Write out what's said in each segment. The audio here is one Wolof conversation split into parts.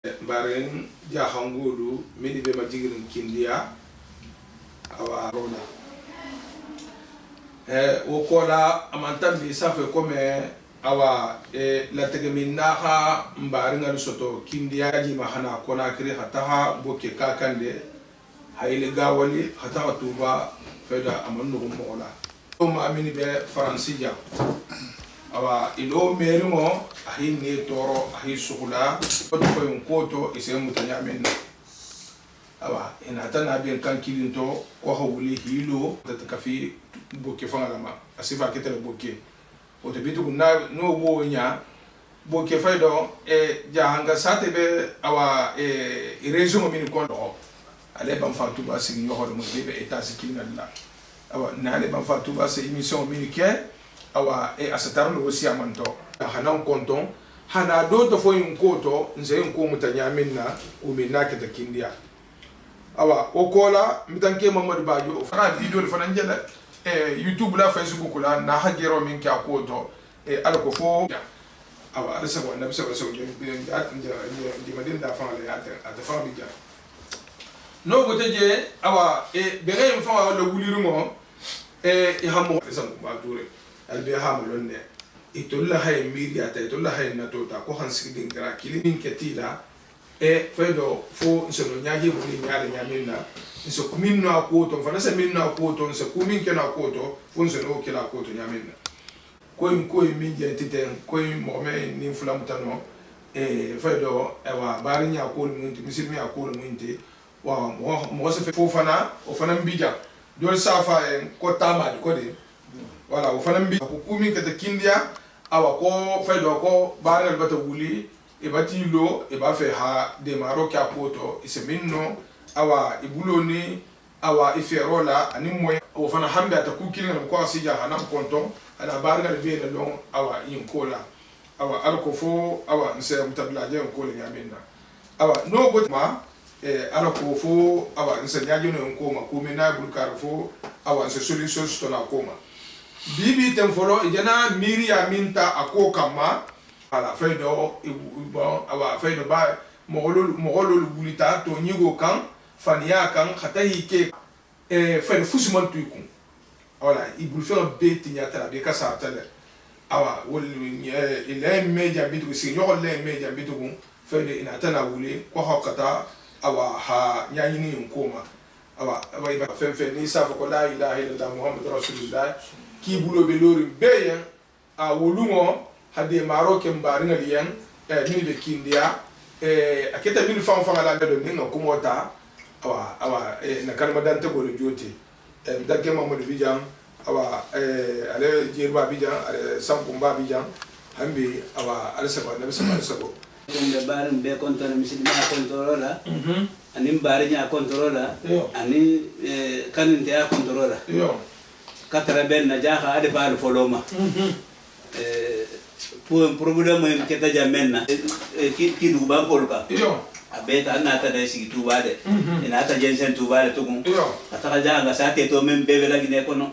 Baren jahangulu mini be majigirin kindia awa rola wokola amantambi safe kome awa la tegeminaha mbaringa soto kindia ji mahana kona kiri hataha boke kakande haile gawali hataha tuba feda amannu mola ma mini be faransija awa ilo merimo ahi ne toro ahi sukula ko yon koto ise mutanya menna awa ina tana bien kan kilinto ko hawli hilo tatakafi boke fangalama asifa ketele boke o te bitu na no wo nya boke faydo jahanga sate be awa rezo mo min ko do ale ban fatu ba sigi yo hodo mo be eta sikina la awa na ale ban fatu ba se émission min ke awa asatar no wosi amanto hanan konton hana do to fo yin koto nze yin ko mutanya minna o minna ke takindia awa okola mitanke Mamadu Bajo fara video fana njela YouTube la Facebook la na hagero min ka koto alko fo awa alsa ko nabi sallallahu alaihi wasallam di madin da fana la ata fana bija no goteje awa bere fa la wulirimo hamo san ba dure albe hamalonne itolla hay mediata itolla hay natota ko hansi dingra kilin ketila fedo fo nsono nyaji woni nyaale nyamina nso kuminno akoto fana se minno akoto nso kumin kena akoto fo nsono kila akoto nyamina ko min jentiten ko mo me ni fulamtano fedo ewa bari nya ko munti misilmi akolo munti wa mo se fo fana o fana mbija dol safa ko tamad ko de wala o fana mbi ko kumi kata kindia awa ko fedo ko bare bata wuli e bati lo e ba fe ha de maroc ya poto ise minno awa ibuloni awa iferola ani moy o fana hambe ata ku kilin ko asija hanam konton ala barga be le long awa yin kola awa alko fo awa nse mutabla je ko le nyamena awa no go ma alko fo awa nse nyaje no ko ma ko me na bulkar fo awa nse solution sto na koma bibi temfolo ijana miri ya minta ako kama ala faydo bon awa faydo ba mogolo bulita to nyigo kan fania kan khata hike faydo fusiman tuiku wala ibul fe beti nyata be kasa tale awa wol ile media bitu sinyo le media bitu faydo ina tana wuli ko hakata awa ha nyanyini nkoma awa iba fe ni sa ko la ilaha illallah muhammadur rasulullah ki bulo be lori beyen a wolumo hade maroc mbaringa liyen ni be kindia aketa min fam fam ala do ni no kumota awa na kalma dante bolo joti dagge Mamadou Bijan awa ale jirba Bijan ale samkumba Bijan hambi awa ale sabo nabi sabo de barin be kontor misilma kontrola ani mbarinya kontrola ani kaninte ya kontrola yo katara ben na jaha ade faal foloma pour problème en keta jamenna ki du ba kolka yo abeta na ta da sigi tubade ina ta jensen tubade to gun yo ataka janga sate to men bebe la gine kono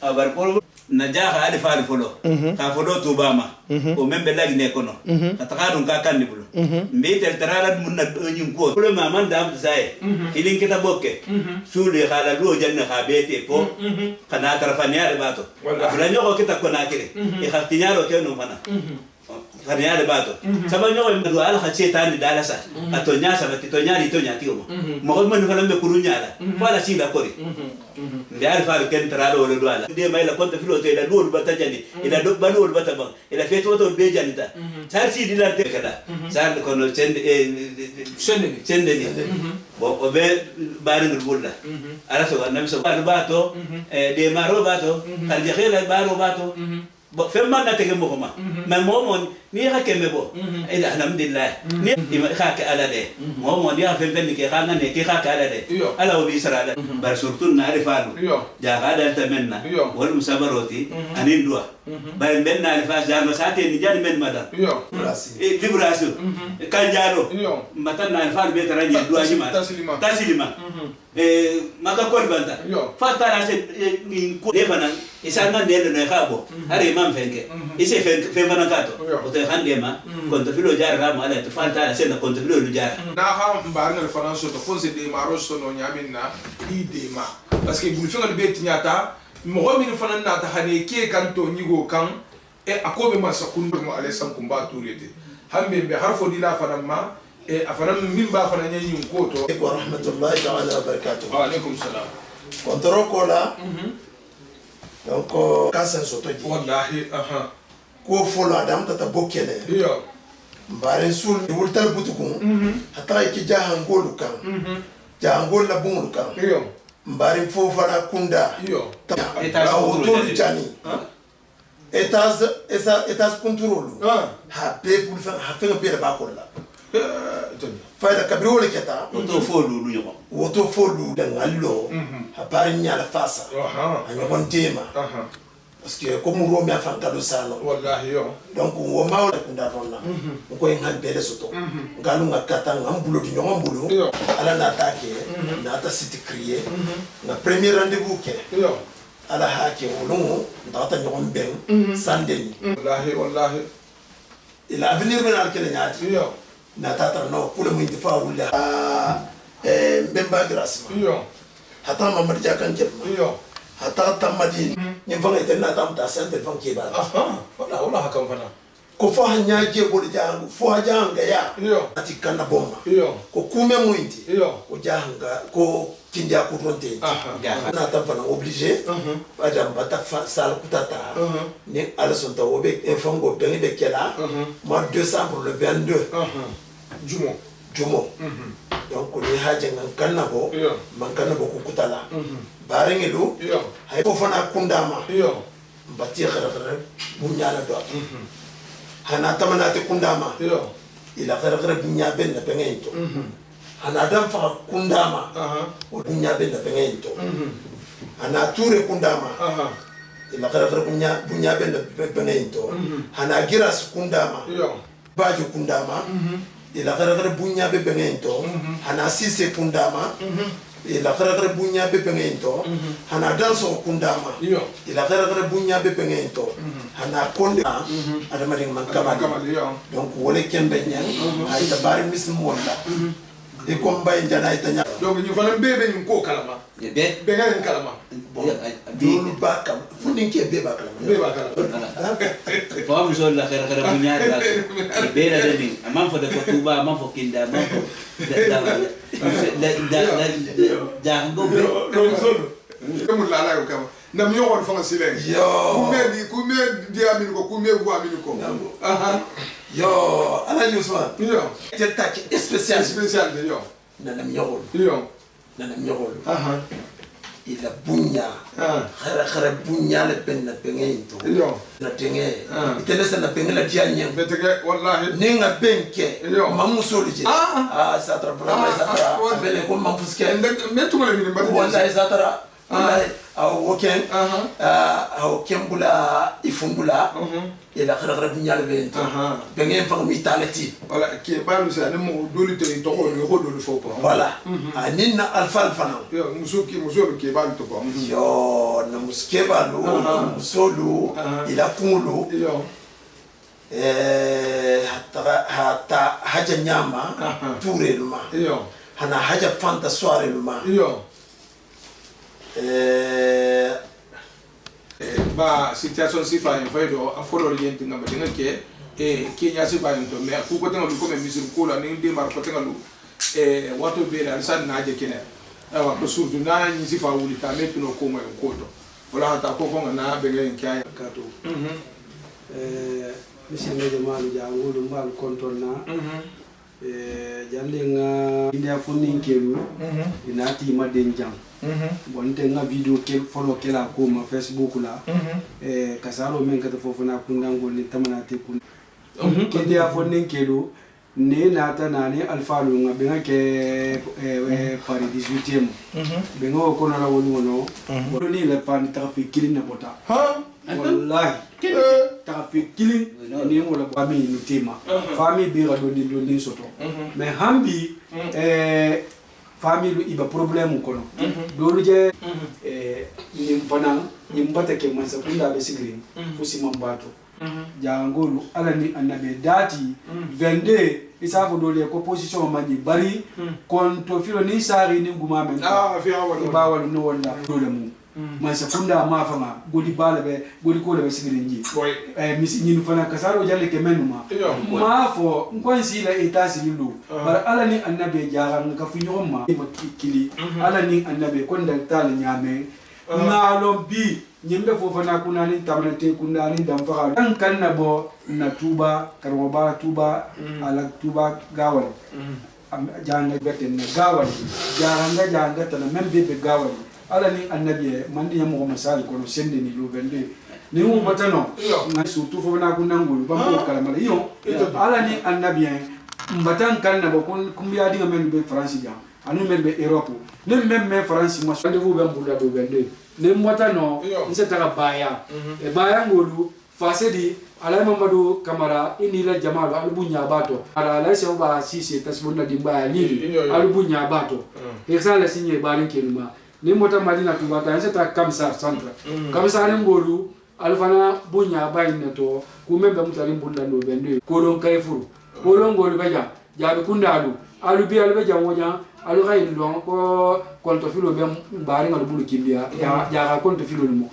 abar por na jaha ade faal folo ka folo tubama o men be la gine kono ataka dun ka kandi bulo mbete tarala mun na nyum ko problème man da am sai kilin kita bokke sule khala lo janna khabete po kana tarfaniare bato abla nyoko kita kona kire e khatinyaro ke no fana faniare bato sabanyo ndo ala khachetani dalasa atonya sabati tonyari tonyati mo mo man fana me kurunyala wala sida kori ndi alfa ken taralo lo dwala de mai la konta filo te la dol batajani ila do balol bataba ila feto to be janita sarsi dila te kala sar kono cende ni bo be barin bulla ala so annabi so bato de maro bato kal jakhila baro bato bo femma na tege mo ma ma momon ni ha keme bo ila alhamdulillah ni ima kha ka ala de momon ya fembe ni ke khana ne ke kha ka ala de ala obi sarala bar surtun na rifalu ja gada tamanna wal musabaroti anin dua bar ben na rifa ja no sate ni jan men madan libration kanjalo matan na rifalu be tarani dua jima taslima maka kol banta fatara se ni ko defana isanga ndelo ne khabo are mam fenke ise fenfana kato ote handema konto filo jar rama ala to fanta ala senda konto filo lu jar na ha mbar ngal faranso to fonse de maroso no nyaminna i de ma parce que bu fengal be tinyata mo min fanan na ta hane ke kan to nyigo kan e akobe masa kundur mo ale san kumba turete hambe be harfo dila fanan ma e afanan min ba fanan nyin ko to wa rahmatullahi ta'ala wa barakatuh wa alaikum salam kontoro kola donc kasen soto ji wallahi aha ko folo adam tata bokele yo mbare sul wultal butukun hatta ki jahangolu kan jahangol la bungul kan yo mbare fofana kunda yo eta otol jani etas contrôle ha pe pour faire ha faire bien ba kolla fayda kabri wala keta to folu lu nyoko woto folu da ngallo ha bari nyala fasa anya kon tema parce que comme romi afan kado sano wallahi yo donc wo mawla kunda ronna ko en han bele soto ngalu ngakata ngambulo di nyombulo ala na attaquer na ta city crier na premier rendez-vous ke yo ala hake wolongo ndata nyom ben sandeni wallahi il avenir ben al kele nyaati yo na tata no kule mu indifa wala mbemba grâce yo hata mamad jakan jebma yo hata tamadi nyimfanga itena tamta sante fanke ba wala hakam fana ko fo hanya je bol jangu fo hajanga ya yo ati kana bomba yo ko kume muinti yo ko janga ko kindia ko ronte na tamfana obligé adam bata sal kutata ni alson to obe enfongo bengi be kela mois de décembre le 22 jumo donc ni haje ngan kanna bo man kanna bo kutala barengi do hay ko fana kundama bati khara bunyala do hana tamana te kundama ila khara bunya ben na pengento hana dam fa kundama o bunya ben na pengento hana ture kundama ila khara bunya ben na pengento hana giras kundama bajo kundama ila khara bunya be pengento hana sise kundama ila khara bunya be pengento hana danso kundama ila khara bunya be pengento hana konde ada mading man kamali donc wole kembe nyang ay tabari mism wala e ko mbay jana ay tanya donc ñu fa bébé ñu ko kalama be be ngalen kalama dulu bakam fundin ke be bakam fo am so la khara bunya da be la demi amam fo de ko tuba amam fo kinda amam fo da ngo be comme la la kama nam yo won fa silen yo ku me di amini ko ku me bu amini ko yo ala Ousmane yo te tak spécial de yo nanam yogol ila bunya khara bunya le penna pengento yo na tenge itelesa na pengela dianya betege wallahi ninga benke mamusolije satra brama satra bele ko mamfuske metu ngale ni mbati wallahi satra wallahi aw kembula ifungula ila khara bunya le bento bengen fa mi talati wala ke balu sa ne mo doli to ko ni ko doli fo ko voilà aninna alfalfana yo muso ke balu to ko yo na muske balu musolu ila kungulu yo hatta haja nyama ture luma yo hana haja fanta soare luma yo ba situation si fa en faydo aforo yenti ngam de ngake Kenya si ba to me ku ko tenga ko me misir ko la ni de mar ko tenga lu wato be la san na je kene awa ko surtout na ni si fa wuli ta me pino ko mo ko to wala ta ko ko na be ngen kaya kato misinde de malu jangulu mal kontonna jande nga india funnin kelu inati maden jam bon te nga video kel follow kela ko ma Facebook la kasaro men kata fofuna kundangol ni tamana te kun india funnin kelu ne nata nani alfalu nga benga ke pari 18e benga ko na la wono wono ni le pan trafic kilin na bota wallahi trafic kilin ni ngola ba mi ni tema fami bi ga do ni soto mais hambi famille iba problème kono dolu je ni fana ni mbata ke man sa kunda be sigrin fusi mambato jangolu ala ni annabe dati 22 isafo dole ko position mani bari kon to filo ni sari ni guma men fi awal ba wala no wala dole mu man sekunda ma fama godi balabe godi ko le sigirinji misi nyinu fana kasaro jalle ke menuma ma fo ngon sila etasi lilu bar ala ni annabe jaran ka fu nyoma kili ala ni annabe kon dal tal nyame ngalo bi nyimbe fo fana kuna ni tamante kuna ni damfa kan na bo na tuba karwa ba tuba ala tuba gawal janga beten na gawal janga tan membe be gawal ala ni annabi mandi yamo masali kono sende ni lo vende ni mo batano na surtout fo na kuna ngulu bambo kala mala yo ala ni annabi mbatan kan na bo kun kumbiya dinga men be france jam anu men be europe ne men france mo rendez-vous be mbula do vende ne mbotano nse taka baya e baya ngolu fasedi ala mamadu kamara inila jamalu alubunya bato ala la se ba sisi tasbunna dimba lili alubunya bato exala sinye barin keluma ne mota madina tubata nse taka kamsar centre kamsar ngolu alfana bunya bayina to kumembe mutalim bunda no bende kolon kayfuru kolon ngolu baja jabe kundalu alubi albeja moja alu kay long ko konto filo be bari ngal bulu kimbia ya konto filo mo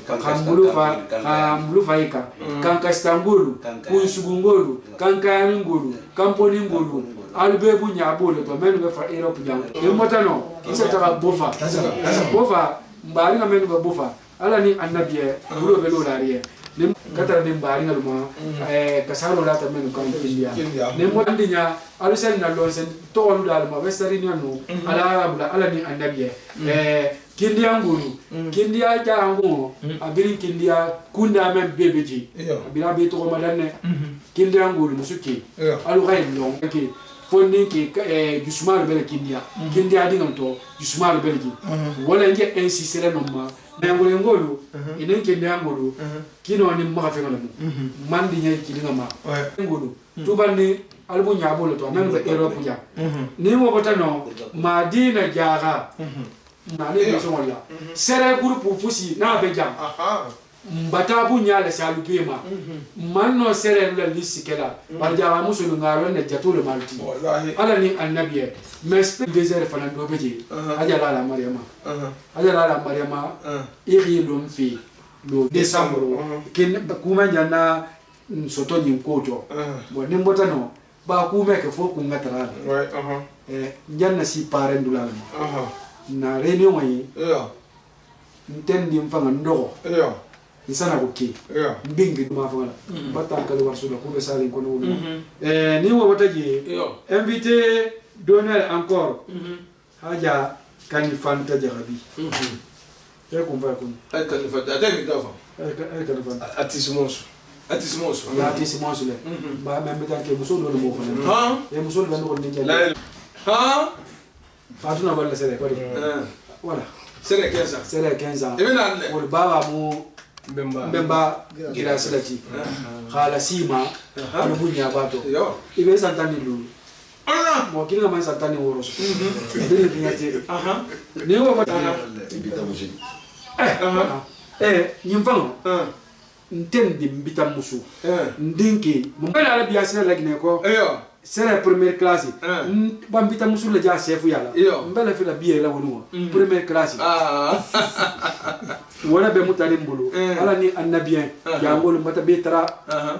kambulu fa ika kanka Istanbul kun sugungolu kanka ngolu kamponi ngolu alu be bunya bolo to menu be fa Europe jang e motano isa taka bofa bari ngal menu be bofa ala ni annabiye bulo be lo lariye nim katara nim bari ngal mo kasaro la ta menu kan kimbia nim mo andinya alu sen na lo sen to lu dal ma western union ala ni annabiye kindia ngulu kindia jango abirin kindia kunda men bebeji abira be to ma danne kindia ngulu musuki alu kay long ke fonni ke jusmal bele kindia dingam to jusmal bele ji wala nge insistere no ma ngolo ngolo inen kindia ngulu kino ni ma fe ngala mandi nyai kilinga ma ngulu tubani albu nyabolo to men be Europe ja ni mo botano madina jaga na ni so wala sere groupe fusi na be jam mbata bu nyale salu bema manno sere la lisikela bar jawa musulu ngaro ne jatulu malti wallahi ala ni annabiye mespe désert fana do beje ajala la mariama iri lum fi lo décembre ken kuma jana soto nyinkoto bo ni mbotano ba ku meke fo ku ngatara janna si parendula na réunion yi ntendi mfanga ndogo isana ko ki mbingi ma fanga batta kala warsula ko be sali ko no ni wo wataji invité d'honneur encore haja kanifanta jarabi ya kumva kun ay kanifanta atemi dafa ay kanifanta atismos le ba membe tanke muso no mo fana e muso le no ni jale fatuna balla sere ko voilà sere 15 ans e nan le wol baba mu bemba gira sedati khala sima alu bunya bato ibe santani lu mo kinga man santani woro so bele binyate ne wo mata nyimfango ntendi mbita musu ndinki mbana ala biasina lagine ko c'est première classe ba mbita musu la ja chef yala mbala fi la biye la wonu première classe wala be mutari mbulu ala ni annabien ya ngol mata betara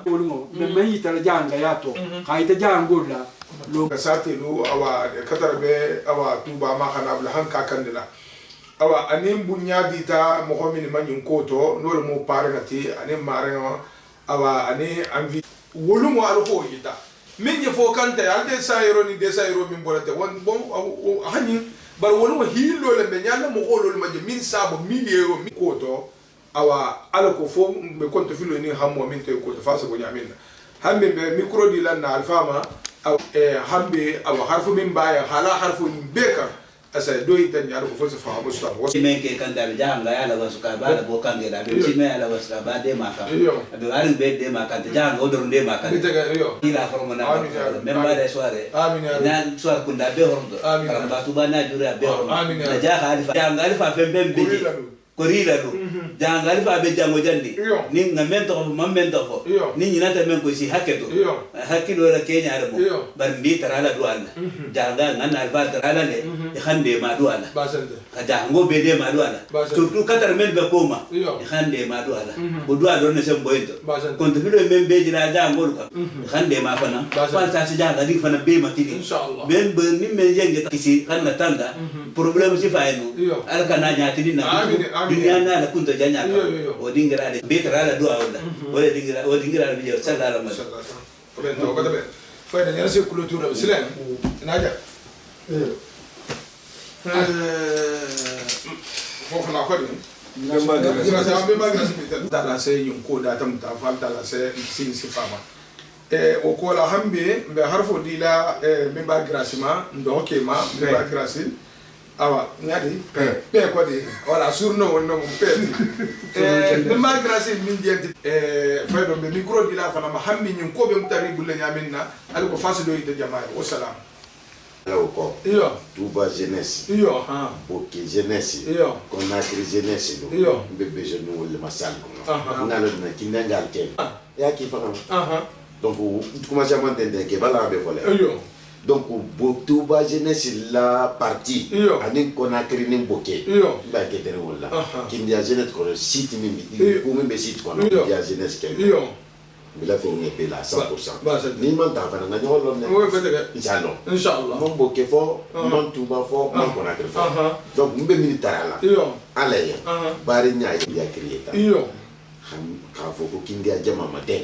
wonu me yitara janga yato kayita jangol la lo kasate lo awa katarbe awa tuba ma kana bla hanka kandila awa anim bunya dita mo homini manyin koto nol mo pare ngati anim mare awa ani anvi wolu mo alho yita min je fo kante alde sayro ni de sayro min bolate won bon hani bar wolu mo hillo le be nyalla mo holo ma je min sabo miliero mi koto awa alako fo be konto filo ni hammo min te koto fa so go nyaminna hambe be micro di lan na alfama aw hambe awa harfu min baya hala harfu beka asa do ita nyaro ko fosa fa mustafa wasi men ke kan dal janga ya la wasuka ba la bo kan de la do ci me ala wasuka ba de maka do arin be de maka de janga odor de maka ila formo na même ba de soirée na soir kunda be hordo kan ba tu ba na jura be hordo na ja khalifa janga alifa fem bem be korila do jangal fa be jango jandi ni ngamen to mammen to fo ni nyinata men ko si haketo hakilo la kenya rebo bar mbi tarala do alla janga ngana alfa tarala le khande ma do alla ka jango be de ma do alla surtout katar men be koma khande ma do alla bo do alla ne sem boyto kon to filo men be jira jango ko khande ma fana fa sa si janga di fana be ma tidi ben be ni men jenge kisi kan na tanga problème si fa eno al kana nyati di na dunia na kunto janya o dingira de betra la dua wala dingira bi sallallahu alaihi wasallam ko ben to ko be fo da nyara se culture be silen naja ko na ko din be magra se da la se yun ko da tam ta fa da la se sin si fama o ko la hambe be harfo dila be magra sima ndo ke ma be magra sin awa ngadi pe ko de wala surno wonno mo pe de magrasi min dienti faydo be micro dila fana ma hammi nyun ko be mutari bulle nyaminna al ko fasdo ite jamaa wa salam ko iyo Touba jeunesse iyo ha Boké jeunesse iyo Conakry jeunesse do iyo bebe jeune wala masal ko ngalo na kinangal ken ya ki fana donc tu commences à m'entendre que bala be fole iyo donc Touba jeunesse la partie ani Conakry ni Boké ba ke tere wala kindia jeunesse ko site mimi ko mimi site ko kindia jeunesse ken il a fait une épée là 100%. Ni man ta fana ngani wala ne. Oui peut-être. Inshallah. Mon Boké fort, mon Touba fort, mon Conakry fort. Donc mbe militaire là. Alaye. Bari nya ya créer ta. Ka fo ko kindia jama mate.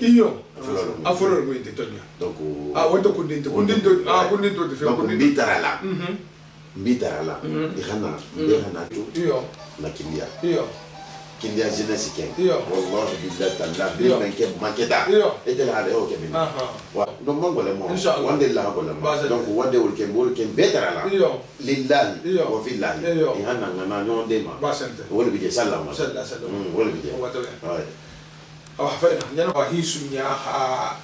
Afolo ko inte tonya. Donc wonto ko dinte de fe ko militaire là. Militaire là. Ihana tu. Na kindia. Kindia jeunesse ken wallahi billahi ta'ala bi man ke makeda e de la o ke bi wa no mongo le mo wande la ko la donc wande wol ken betara la lillahi wa fillahi e hanna ngana no de ma wol bi je sallallahu wol bi je aw hafena nyana wa hisunya ha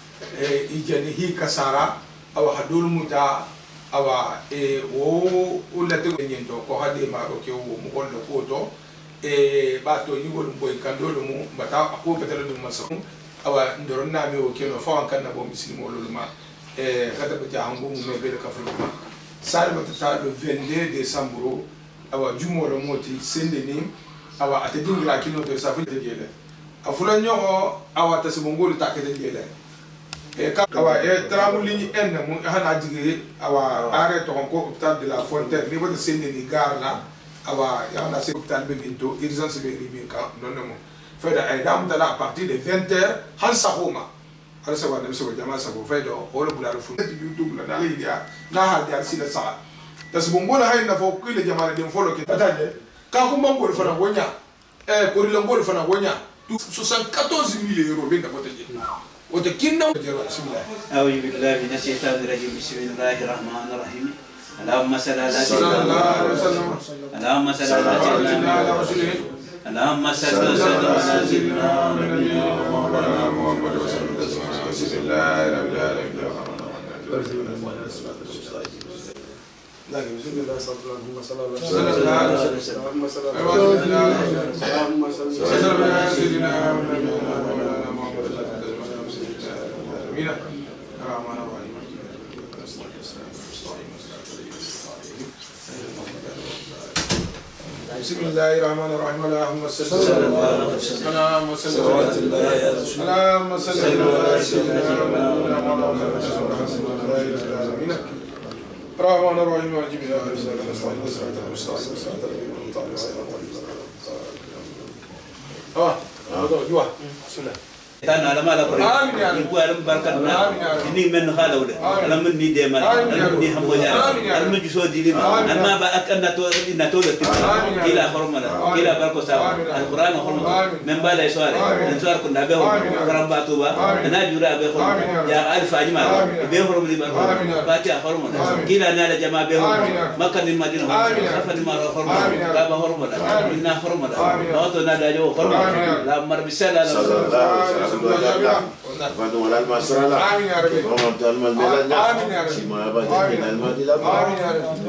ijani hi kasara aw hadul muta awa wo ulate nyendo ko hade ma ko ke wo mo gondo ko to ba to yigol boy kandolo mu bata ko betala dum masakum awa ndoron na mi o keno fa kan na bo muslimo loluma kata ba jango mu me be ka fuluma sar ba ta le 22 décembre awa jumo ro moti sende ni awa ate dingra kino to sa fu de gele afula nyogo awa ta sibongol ta ke de gele ka awa tramuli ni en mu hana jige awa are to ko hôpital de la Fontaine ni ba sende ni gar la awa ya na se hôpital be binto urgence be ni ka non mo feda ay dam dala à partir de 20h han sahoma ala sa wala so jama sa bo fedo holo bulal fu YouTube la dala idia na ha dia sila sa tas bongola hay na fo ko le jama de folo ke tataje ka ko mangol fana wonya ko ri ngol fana wonya 74,000 euros be ngabo taje o te kinna bismillah a'udhu billahi minash shaitanir rajim bismillahir rahmanir rahim اللهم صل على سيدنا اللهم صل على سيدنا اللهم صل على سيدنا مولانا محمد بسم الله الرحمن الرحيم اللهم صل على سيدنا بسم الله الرحمن الرحيم اللهم صل على سيدنا الرحمن الرحيم Tanah lama lah kori. Ibu alam barkat na. Ini men khala udah. Alam men ni deman. Alam ni hamboja. Alam juso dili ma. Alma ba akan nato dah. Kila hormona. Kila barkosa. Al Quran hormona. Men bala suara. Dan suara kun dah behor. Karam batu ba. Na jura behor. Ya alif ajma. Behor di barko. Baca hormona. Kila na ada jama behor. Makan di Madinah. Apa di Marok hormona. Baba hormona. Inna hormona. Auto na ada jo hormona. La mar bisala. Fadu wala masrala. Amin ya rabbi. Wa ta'al malana. Amin ya rabbi. Sima abadi min al-madila. Amin ya rabbi.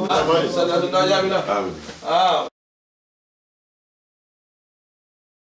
Sallallahu alaihi wa sallam. Amin.